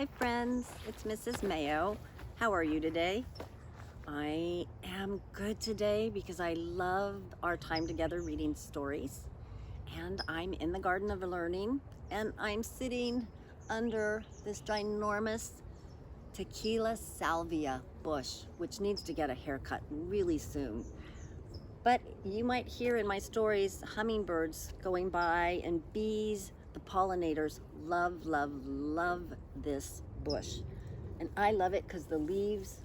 Hi friends, it's Mrs. Mayo. How are you today? I am good today because I love our time together reading stories. And I'm in the Garden of Learning and I'm sitting under this ginormous tequila salvia bush, which needs to get a haircut really soon. But you might hear in my stories hummingbirds going by and bees, the pollinators love, love, love this bush. And I love it because the leaves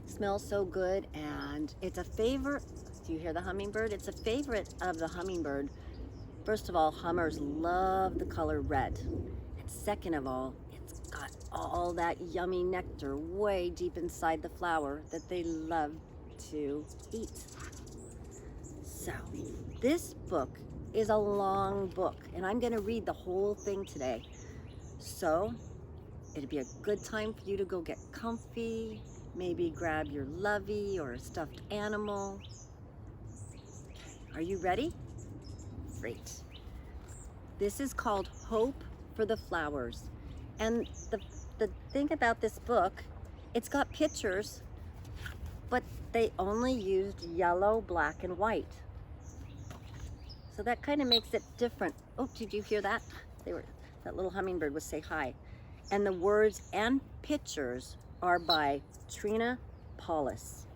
smell so good and it's a favorite. Do you hear the hummingbird? It's a favorite of the hummingbird. First of all, hummers love the color red. And second of all, it's got all that yummy nectar way deep inside the flower that they love to eat. So, this book is a long book, and I'm going to read the whole thing today. So, it'd be a good time for you to go get comfy, maybe grab your lovey or a stuffed animal. Are you ready? Great. This is called Hope for the Flowers. And the thing about this book, it's got pictures, but they only used yellow, black, and white. So that kind of makes it different. Oh, did you hear that? That little hummingbird was say hi. And the words and pictures are by Trina Paulus.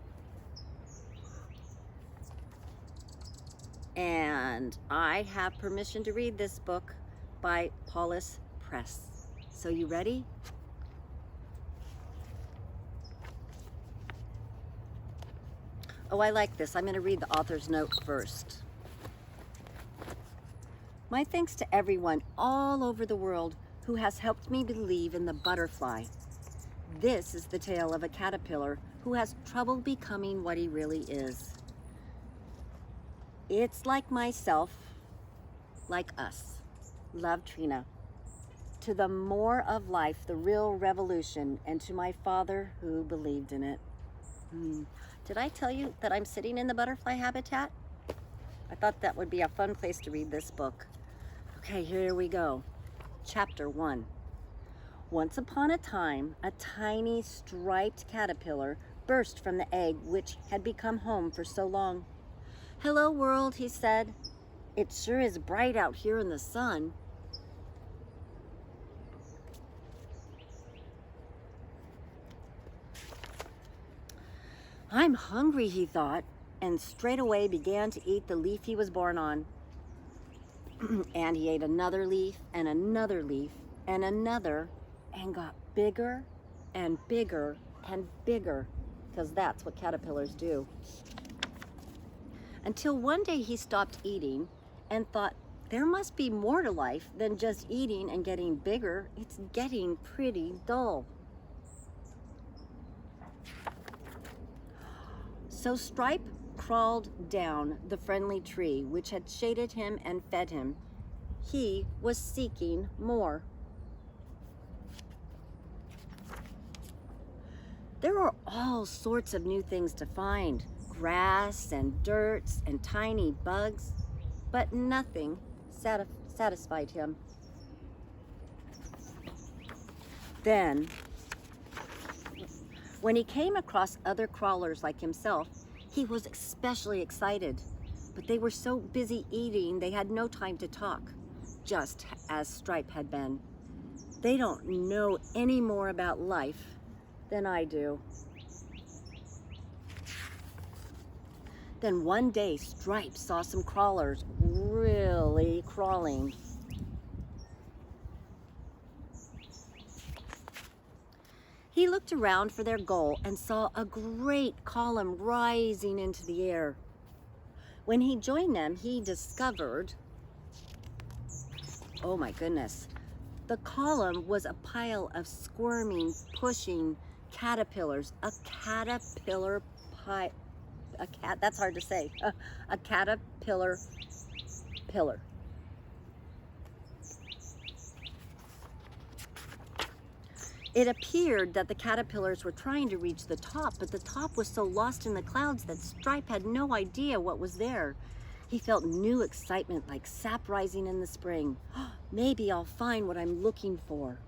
And I have permission to read this book by Paulus Press. So you ready? Oh, I like this. I'm going to read the author's note first. My thanks to everyone all over the world who has helped me believe in the butterfly. This is the tale of a caterpillar who has trouble becoming what he really is. It's like myself, like us. Love, Trina. To the more of life, the real revolution, and to my father who believed in it. Did I tell you that I'm sitting in the butterfly habitat? I thought that would be a fun place to read this book. Okay, here we go. Chapter 1. Once upon a time, a tiny striped caterpillar burst from the egg which had become home for so long. "Hello, world," he said. "It sure is bright out here in the sun." "I'm hungry," he thought, and straightaway began to eat the leaf he was born on. And he ate another leaf and another leaf and another and got bigger and bigger and bigger, because that's what caterpillars do. Until one day he stopped eating and thought, there must be more to life than just eating and getting bigger. It's getting pretty dull. So Stripe crawled down the friendly tree which had shaded him and fed him. He was seeking more. There were all sorts of new things to find, grass and dirt and tiny bugs, but nothing satisfied him. Then, when he came across other crawlers like himself, he was especially excited, but they were so busy eating they had no time to talk, just as Stripe had been. They don't know any more about life than I do. Then one day, Stripe saw some crawlers really crawling. He looked around for their goal and saw a great column rising into the air. When he joined them, he discovered, oh my goodness, the column was a pile of squirming, pushing caterpillars. That's hard to say. A caterpillar pillar. It appeared that the caterpillars were trying to reach the top, but the top was so lost in the clouds that Stripe had no idea what was there. He felt new excitement like sap rising in the spring. Maybe I'll find what I'm looking for.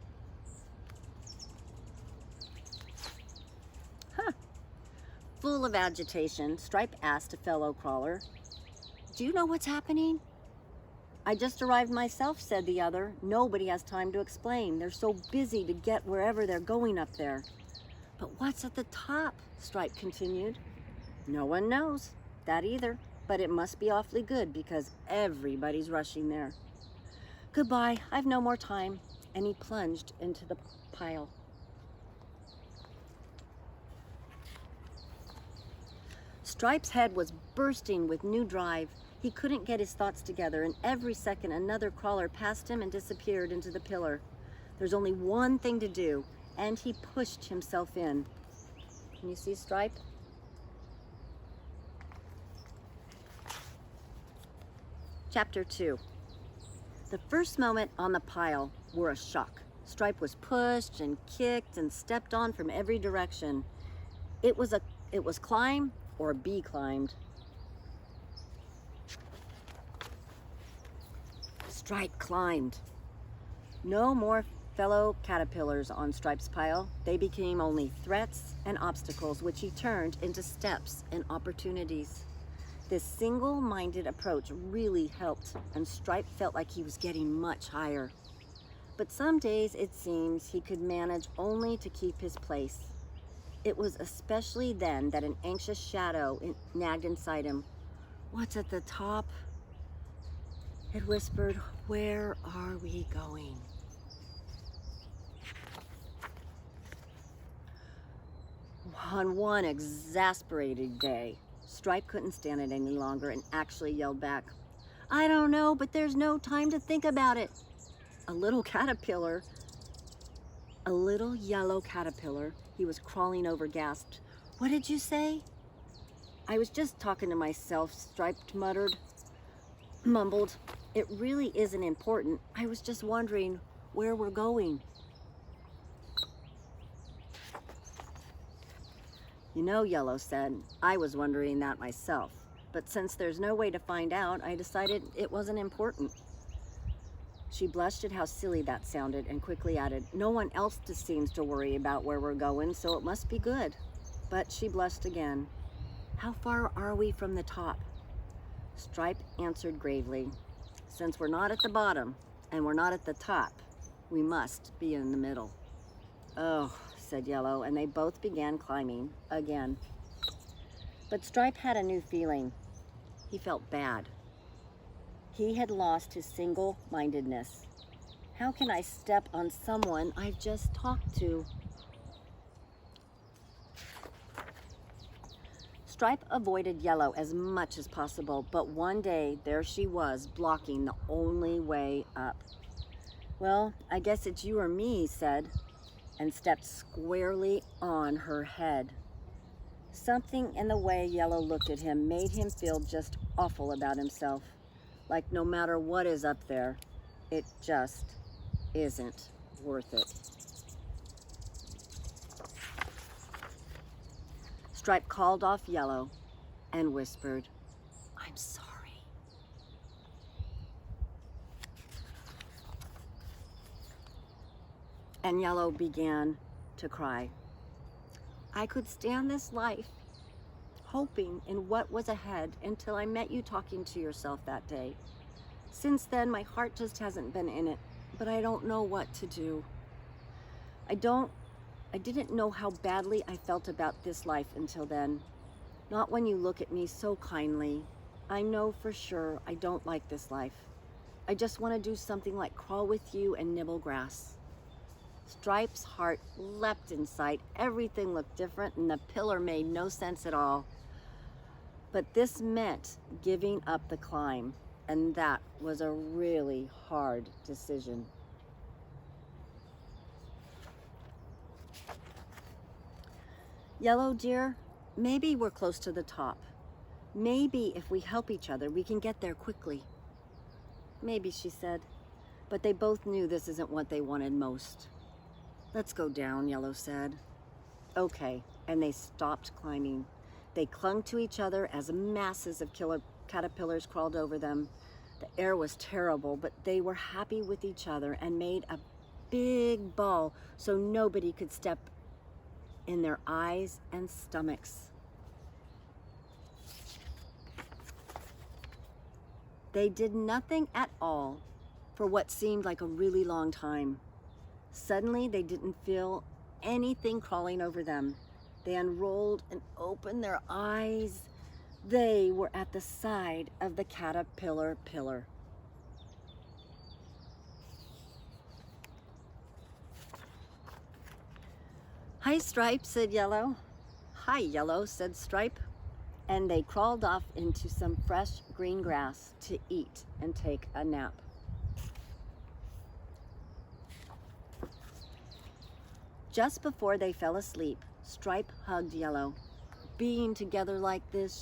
Full of agitation, Stripe asked a fellow crawler, "Do you know what's happening?" "I just arrived myself," said the other. "Nobody has time to explain. They're so busy to get wherever they're going up there." "But what's at the top?" Stripe continued. "No one knows that either, but it must be awfully good because everybody's rushing there. Goodbye, I've no more time." And he plunged into the pile. Stripe's head was bursting with new drive. He couldn't get his thoughts together, and every second another crawler passed him and disappeared into the pillar. There's only one thing to do, and he pushed himself in. Can you see Stripe? Chapter 2. The first moment on the pile were a shock. Stripe was pushed and kicked and stepped on from every direction. It was climb or be climbed. Stripe climbed. No more fellow caterpillars on Stripe's pile. They became only threats and obstacles, which he turned into steps and opportunities. This single-minded approach really helped, and Stripe felt like he was getting much higher. But some days, it seems, he could manage only to keep his place. It was especially then that an anxious shadow nagged inside him. "What's at the top?" It whispered, "Where are we going?" On one exasperated day, Stripe couldn't stand it any longer and actually yelled back, "I don't know, but there's no time to think about it." A little yellow caterpillar he was crawling over gasped, "What did you say?" "I was just talking to myself," Stripe mumbled. "It really isn't important. I was just wondering where we're going." "You know," Yellow said, "I was wondering that myself. But since there's no way to find out, I decided it wasn't important." She blushed at how silly that sounded and quickly added, "No one else just seems to worry about where we're going, so it must be good." But she blushed again. "How far are we from the top?" Stripe answered gravely, "Since we're not at the bottom and we're not at the top, we must be in the middle." "Oh," said Yellow, and they both began climbing again. But Stripe had a new feeling. He felt bad. He had lost his single-mindedness. "How can I step on someone I've just talked to?" Stripe avoided Yellow as much as possible, but one day there she was, blocking the only way up. "Well, I guess it's you or me," he said, and stepped squarely on her head. Something in the way Yellow looked at him made him feel just awful about himself. Like no matter what is up there, it just isn't worth it. Stripe called off Yellow and whispered, "I'm sorry." And Yellow began to cry. "I could stand this life, hoping in what was ahead until I met you talking to yourself that day. Since then, my heart just hasn't been in it, but I don't know what to do. I didn't know how badly I felt about this life until then. Not when you look at me so kindly. I know for sure I don't like this life. I just want to do something like crawl with you and nibble grass." Stripe's heart leapt inside. Everything looked different and the pillar made no sense at all. But this meant giving up the climb, and that was a really hard decision. "Yellow, dear, maybe we're close to the top. Maybe if we help each other, we can get there quickly." "Maybe," she said, but they both knew this isn't what they wanted most. "Let's go down," Yellow said. "Okay," and they stopped climbing. They clung to each other as masses of killer caterpillars crawled over them. The air was terrible, but they were happy with each other and made a big ball so nobody could step in their eyes and stomachs. They did nothing at all for what seemed like a really long time. Suddenly, they didn't feel anything crawling over them. They unrolled and opened their eyes. They were at the side of the caterpillar pillar. "Hi, Stripe," said Yellow. "Hi, Yellow," said Stripe. And they crawled off into some fresh green grass to eat and take a nap. Just before they fell asleep, Stripe hugged Yellow. Being together like this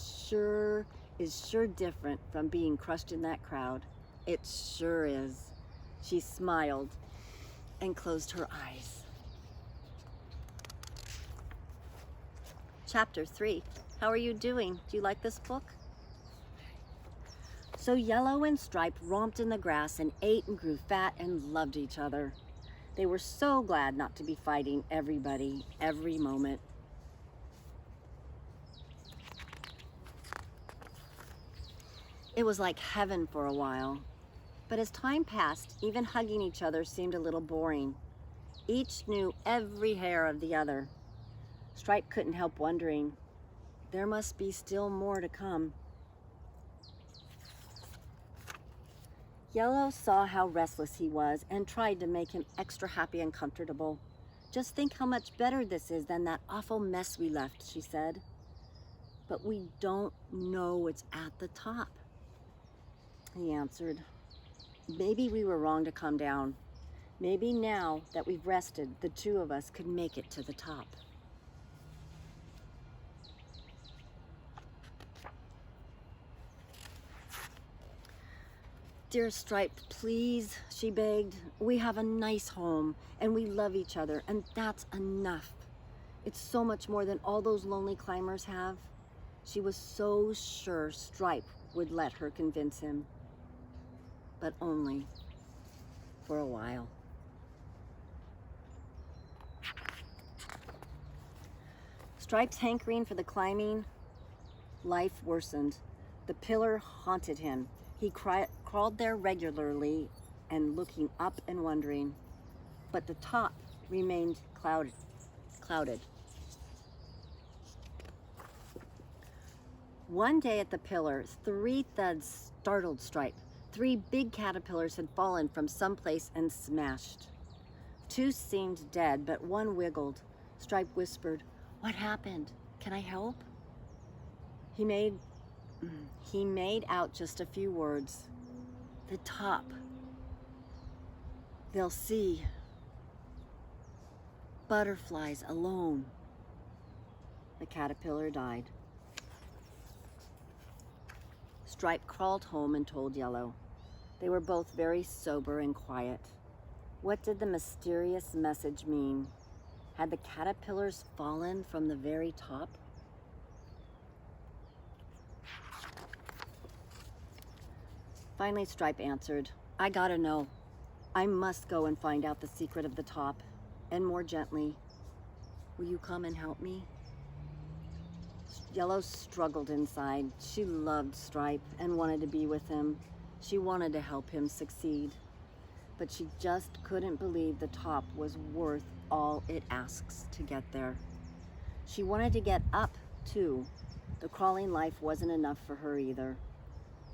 is sure different from being crushed in that crowd. It sure is. She smiled and closed her eyes. Chapter 3. How are you doing? Do you like this book? So Yellow and Stripe romped in the grass and ate and grew fat and loved each other. They were so glad not to be fighting everybody every moment. It was like heaven for a while. But as time passed, even hugging each other seemed a little boring. Each knew every hair of the other. Stripe couldn't help wondering, there must be still more to come. Yellow saw how restless he was and tried to make him extra happy and comfortable. "Just think how much better this is than that awful mess we left," she said. "But we don't know it's at the top," he answered. "Maybe we were wrong to come down. Maybe now that we've rested, the two of us could make it to the top." "Dear Stripe, please," she begged. "We have a nice home and we love each other, and that's enough. It's so much more than all those lonely climbers have." She was so sure Stripe would let her convince him, but only for a while. Stripe's hankering for the climbing life worsened. The pillar haunted him. He crawled there regularly and looking up and wondering, but the top remained clouded. One day at the pillar, 3 thuds startled Stripe. 3 big caterpillars had fallen from someplace and smashed. 2 seemed dead, but 1 wiggled. Stripe whispered, "What happened? Can I help?" He made out just a few words. "The top. They'll see. Butterflies alone." The caterpillar died. Stripe crawled home and told Yellow. They were both very sober and quiet. What did the mysterious message mean? Had the caterpillars fallen from the very top? Finally, Stripe answered, "I gotta know. I must go and find out the secret of the top." And more gently, "Will you come and help me?" Yellow struggled inside. She loved Stripe and wanted to be with him. She wanted to help him succeed. But she just couldn't believe the top was worth all it asks to get there. She wanted to get up, too. The crawling life wasn't enough for her either.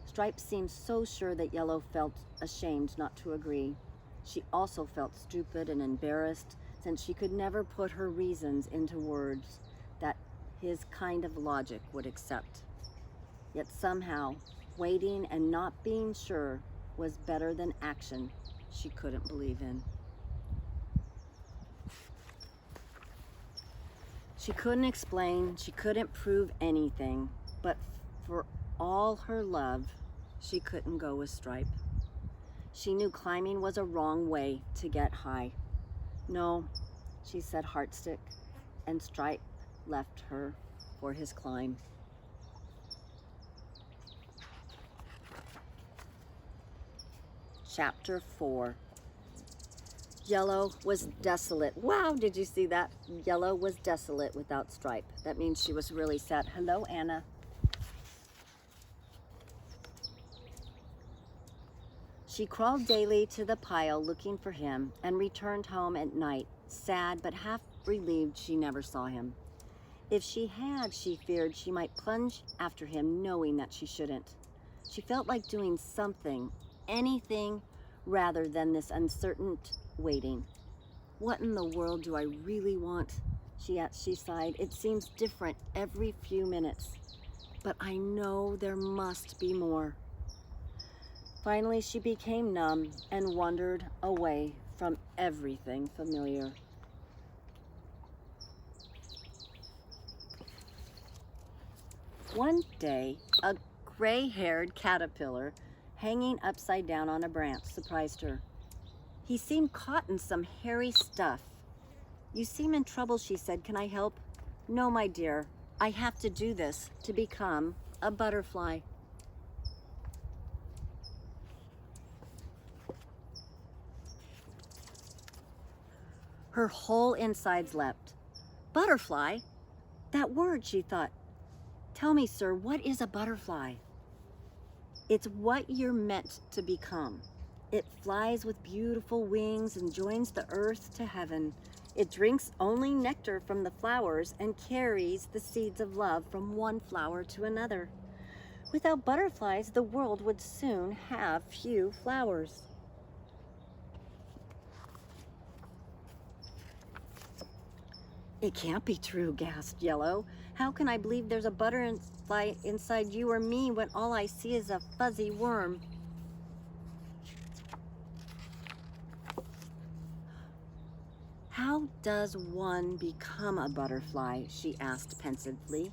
Stripe seemed so sure that Yellow felt ashamed not to agree. She also felt stupid and embarrassed, since she could never put her reasons into words that his kind of logic would accept. Yet somehow, waiting and not being sure was better than action she couldn't believe in. She couldn't explain, she couldn't prove anything, but for all her love, she couldn't go with Stripe. She knew climbing was a wrong way to get high. "No," she said, Heartsick, and Stripe left her for his climb. Chapter 4. Yellow was desolate. Wow, did you see that? Yellow was desolate without Stripe. That means she was really sad. Hello, Anna. She crawled daily to the pile looking for him and returned home at night, sad but half relieved she never saw him. If she had, she feared she might plunge after him knowing that she shouldn't. She felt like doing something, anything, rather than this uncertain waiting. What in the world do I really want? She sighed. It seems different every few minutes, but I know there must be more. Finally, she became numb and wandered away from everything familiar. One day, a gray-haired caterpillar hanging upside down on a branch surprised her. He seemed caught in some hairy stuff. "You seem in trouble," she said. "Can I help?" "No, my dear. I have to do this to become a butterfly." Her whole insides leapt. Butterfly? That word, she thought. "Tell me, sir, what is a butterfly?" "It's what you're meant to become. It flies with beautiful wings and joins the earth to heaven. It drinks only nectar from the flowers and carries the seeds of love from one flower to another. Without butterflies, the world would soon have few flowers." "It can't be true," gasped Yellow. "How can I believe there's a butterfly inside you or me when all I see is a fuzzy worm?" "How does one become a butterfly?" she asked pensively.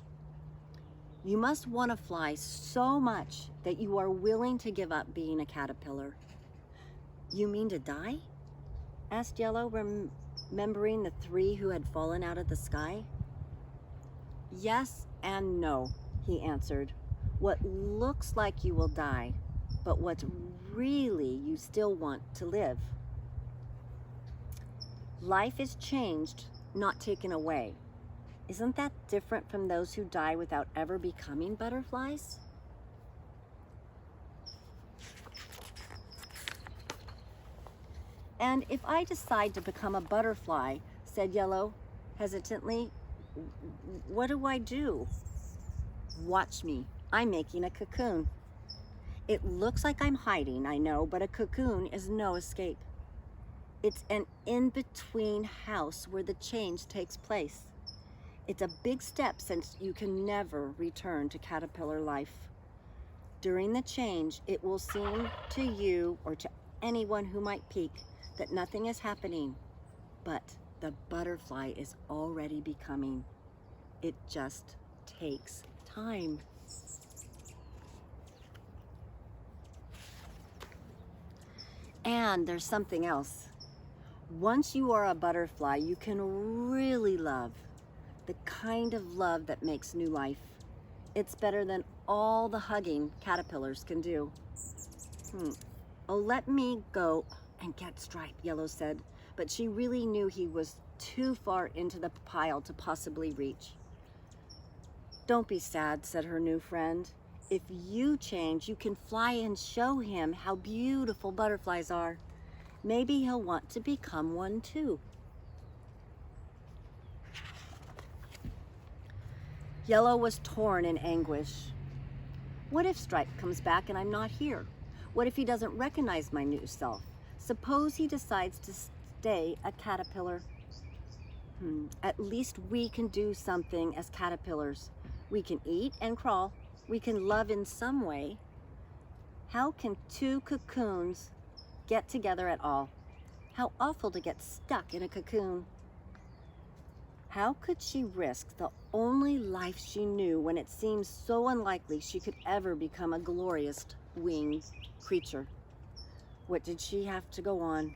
"You must want to fly so much that you are willing to give up being a caterpillar." "You mean to die?" asked Yellow, remembering the three who had fallen out of the sky. "Yes and no," he answered. "What looks like you will die, but what's really you still want to live. Life is changed, not taken away. Isn't that different from those who die without ever becoming butterflies?" "And if I decide to become a butterfly," said Yellow hesitantly, "what do I do?" "Watch me. I'm making a cocoon. It looks like I'm hiding, I know, but a cocoon is no escape. It's an in-between house where the change takes place. It's a big step since you can never return to caterpillar life. During the change, it will seem to you or to anyone who might peek that nothing is happening, but the butterfly is already becoming. It just takes time." "And there's something else. Once you are a butterfly, you can really love, the kind of love that makes new life. It's better than all the hugging caterpillars can do." "Oh, let me go and get Stripe," Yellow said, but she really knew he was too far into the pile to possibly reach. "Don't be sad," said her new friend. "If you change, you can fly and show him how beautiful butterflies are. Maybe he'll want to become one too." Yellow was torn in anguish. What if Stripe comes back and I'm not here? What if he doesn't recognize my new self? Suppose he decides to stay a caterpillar? At least we can do something as caterpillars. We can eat and crawl. We can love in some way. How can two cocoons get together at all? How awful to get stuck in a cocoon. How could she risk the only life she knew when it seemed so unlikely she could ever become a glorious winged creature? What did she have to go on?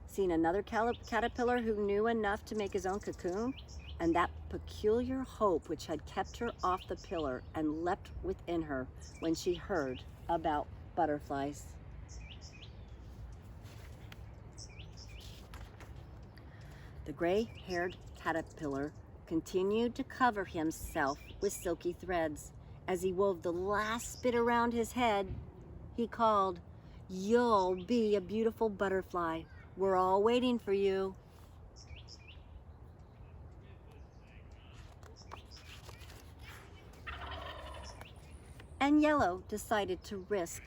Seen another caterpillar who knew enough to make his own cocoon? And that peculiar hope which had kept her off the pillar and leapt within her when she heard about butterflies. The gray-haired caterpillar continued to cover himself with silky threads. As he wove the last bit around his head, he called, You'll be a beautiful butterfly. We're all waiting for you. And Yellow decided to risk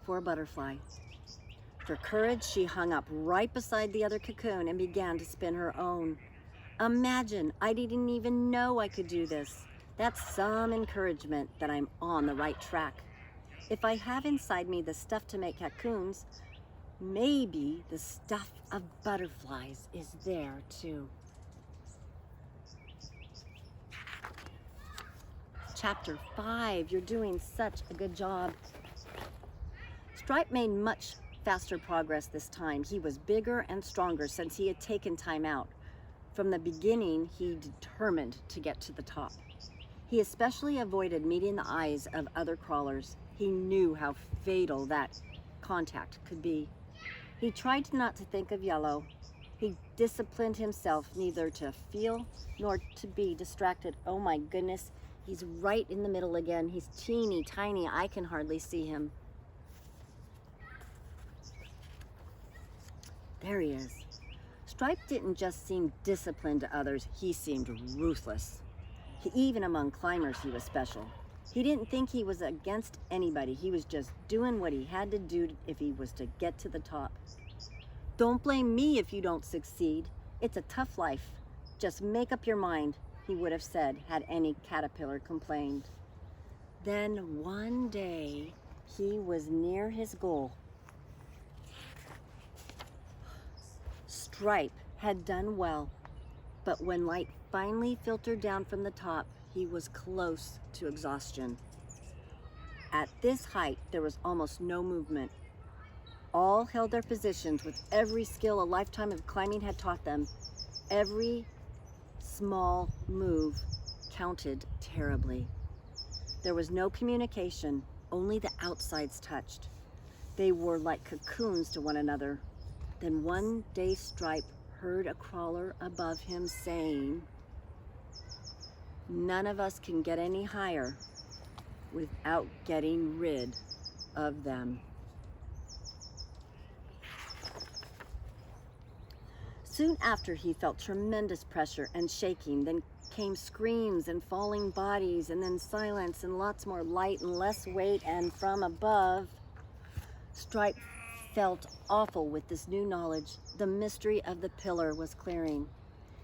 for a butterfly. For courage, she hung up right beside the other cocoon and began to spin her own. Imagine, I didn't even know I could do this. That's some encouragement that I'm on the right track. If I have inside me the stuff to make cocoons, maybe the stuff of butterflies is there too. Chapter 5, you're doing such a good job. Stripe made much faster progress this time. He was bigger and stronger since he had taken time out. From the beginning, he determined to get to the top. He especially avoided meeting the eyes of other crawlers. He knew how fatal that contact could be. He tried not to think of Yellow. He disciplined himself neither to feel nor to be distracted. Oh my goodness, he's right in the middle again. He's teeny tiny. I can hardly see him. There he is. Stripe didn't just seem disciplined to others, he seemed ruthless. Even among climbers, he was special. He didn't think he was against anybody. He was just doing what he had to do if he was to get to the top. Don't blame me if you don't succeed. It's a tough life. Just make up your mind, he would have said had any caterpillar complained. Then one day, he was near his goal. Stripe had done well, but when light finally filtered down from the top, he was close to exhaustion. At this height, there was almost no movement. All held their positions with every skill a lifetime of climbing had taught them. Every small move counted terribly. There was no communication, only the outsides touched. They were like cocoons to one another. Then one day Stripe heard a crawler above him saying, "None of us can get any higher without getting rid of them." Soon after, he felt tremendous pressure and shaking. Then came screams and falling bodies, and then silence and lots more light and less weight, and from above, Stripe felt awful with this new knowledge. The mystery of the pillar was clearing.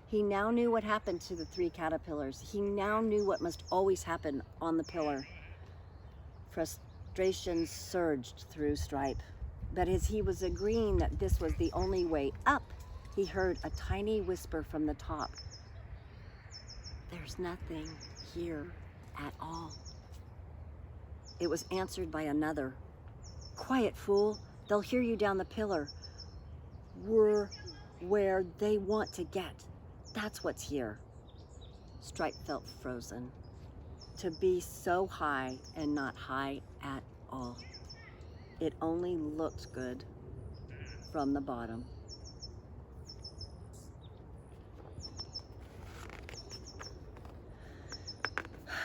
He now knew what happened to the 3 caterpillars. He now knew what must always happen on the pillar. Frustration surged through Stripe. But as he was agreeing that this was the only way up, he heard a tiny whisper from the top. "There's nothing here at all." It was answered by another. "Quiet, fool. They'll hear you down the pillar. We're where they want to get. That's what's here." Stripe felt frozen. To be so high and not high at all. It only looked good from the bottom.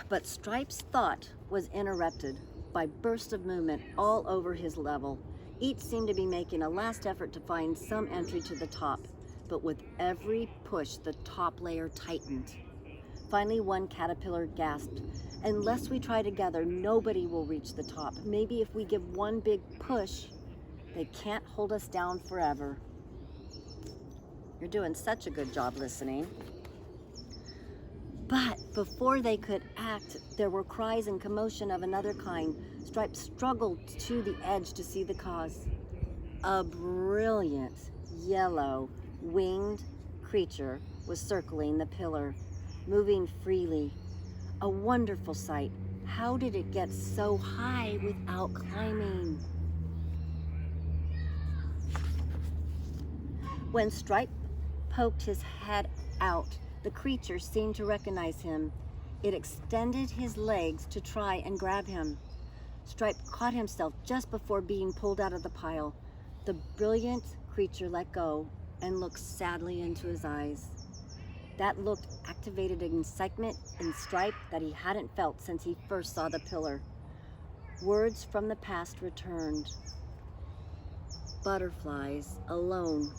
But Stripe's thought was interrupted by bursts of movement all over his level. Each seemed to be making a last effort to find some entry to the top, but with every push, the top layer tightened. Finally, one caterpillar gasped, "Unless we try together, nobody will reach the top. Maybe if we give one big push, they can't hold us down forever." You're doing such a good job listening. But before they could act, there were cries and commotion of another kind. Stripe struggled to the edge to see the cause. A brilliant yellow winged creature was circling the pillar, moving freely. A wonderful sight. How did it get so high without climbing? When Stripe poked his head out, the creature seemed to recognize him. It extended his legs to try and grab him. Stripe caught himself just before being pulled out of the pile. The brilliant creature let go and looked sadly into his eyes. That look activated an excitement in Stripe that he hadn't felt since he first saw the pillar. Words from the past returned. Butterflies alone.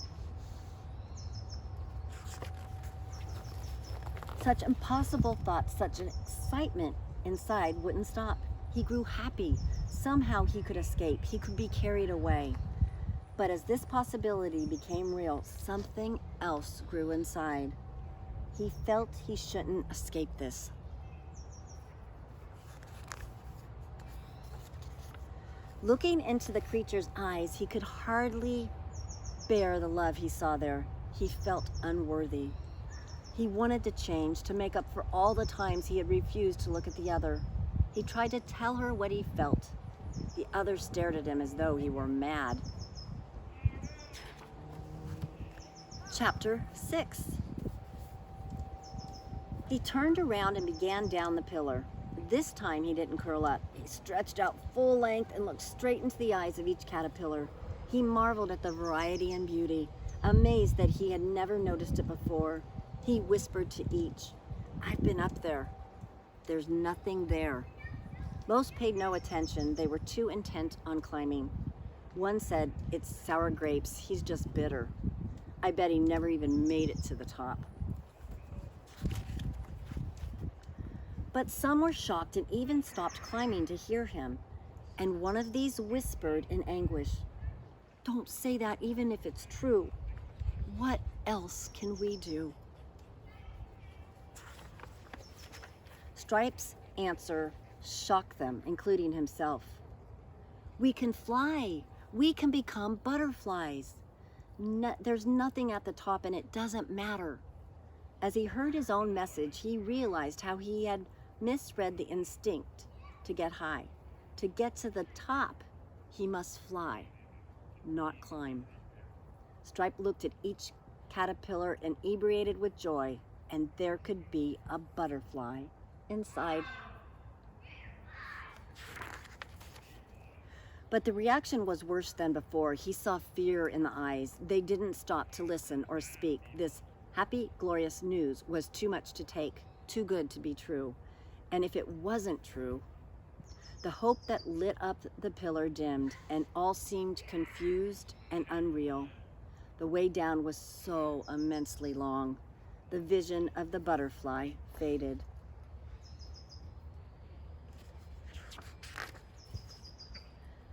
Such impossible thoughts, such an excitement inside wouldn't stop. He grew happy. Somehow he could escape. He could be carried away. But as this possibility became real, something else grew inside. He felt he shouldn't escape this. Looking into the creature's eyes, he could hardly bear the love he saw there. He felt unworthy. He wanted to change, to make up for all the times he had refused to look at the other. He tried to tell her what he felt. The other stared at him as though he were mad. Chapter 6. He turned around and began down the pillar. This time he didn't curl up. He stretched out full length and looked straight into the eyes of each caterpillar. He marveled at the variety and beauty, amazed that he had never noticed it before. He whispered to each, "I've been up there. There's nothing there." Most paid no attention. They were too intent on climbing. One said, "It's sour grapes. He's just bitter. I bet he never even made it to the top." But some were shocked and even stopped climbing to hear him. And one of these whispered in anguish, "Don't say that even if it's true. What else can we do?" Stripe's answer shocked them, including himself. "We can fly. We can become butterflies. There's nothing at the top and it doesn't matter." As he heard his own message, he realized how he had misread the instinct to get high. To get to the top, he must fly, not climb. Stripe looked at each caterpillar inebriated with joy, and there could be a butterfly inside. But the reaction was worse than before. He saw fear in the eyes. They didn't stop to listen or speak. This happy, glorious news was too much to take, too good to be true. And if it wasn't true, the hope that lit up the pillar dimmed, and all seemed confused and unreal. The way down was so immensely long. The vision of the butterfly faded.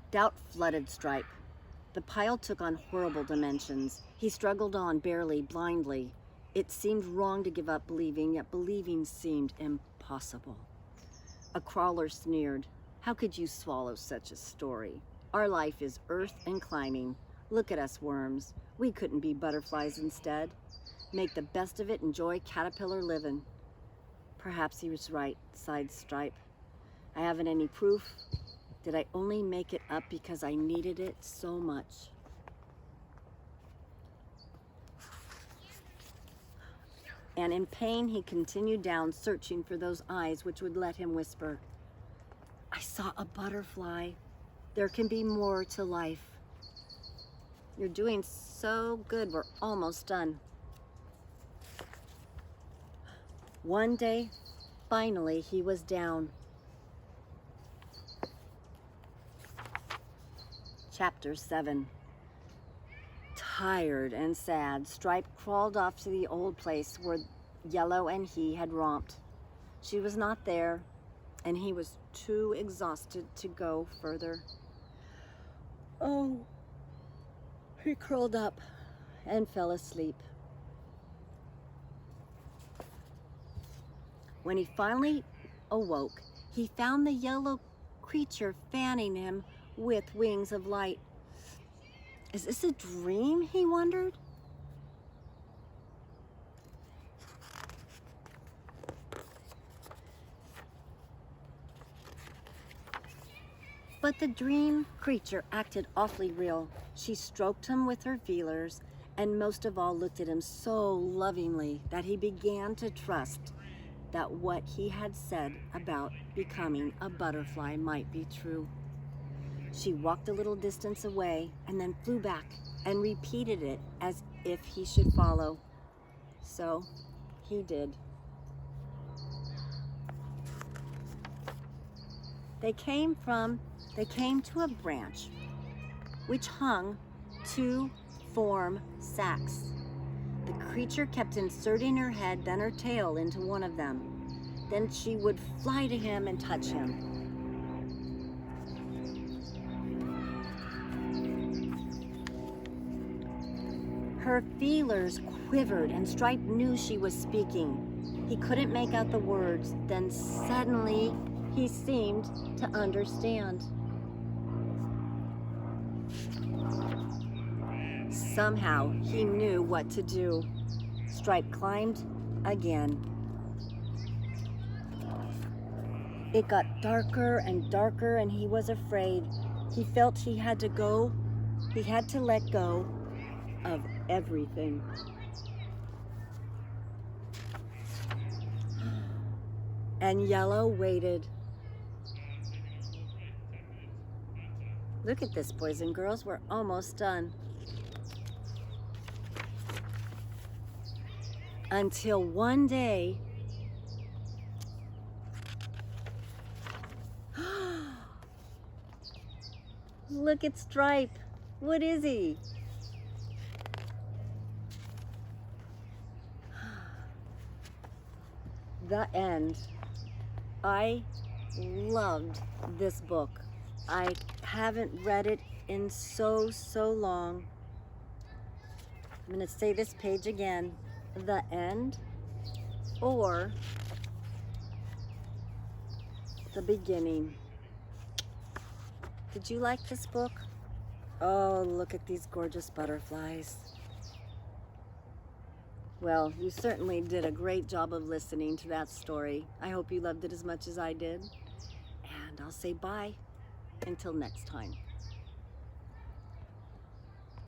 Doubt flooded Stripe. The pile took on horrible dimensions. He struggled on, barely, blindly. It seemed wrong to give up believing, yet believing seemed impossible. A crawler sneered, "How could you swallow such a story? Our life is earth and climbing. Look at us worms. We couldn't be butterflies instead. Make the best of it, enjoy caterpillar living." Perhaps he was right, sighed Stripe. I haven't any proof. Did I only make it up because I needed it so much? And in pain, he continued down, searching for those eyes which would let him whisper, "I saw a butterfly. There can be more to life." You're doing so good. We're almost done. One day, finally, he was down. Chapter 7. Tired and sad, Stripe crawled off to the old place where Yellow and he had romped. She was not there, and he was too exhausted to go further. Oh, he curled up and fell asleep. When he finally awoke, he found the yellow creature fanning him with wings of light. Is this a dream, he wondered? But the dream creature acted awfully real. She stroked him with her feelers, and most of all looked at him so lovingly that he began to trust that what he had said about becoming a butterfly might be true. She walked a little distance away and then flew back and repeated it as if he should follow. So he did. They came from they came to a branch which hung to form sacks. The creature kept inserting her head, then her tail into one of them. Then she would fly to him and touch him. Her feelers quivered, and Stripe knew she was speaking. He couldn't make out the words. Then suddenly, he seemed to understand. Somehow, he knew what to do. Stripe climbed again. It got darker and darker, and he was afraid. He felt he had to let go of everything. And Yellow waited. Look at this, boys and girls. We're almost done. Until one day, look at Stripe. What is he? The end. I loved this book. I haven't read it in so long. I'm going to say this page again. The end or the beginning. Did you like this book? Oh, look at these gorgeous butterflies. Well, you certainly did a great job of listening to that story. I hope you loved it as much as I did. And I'll say bye until next time.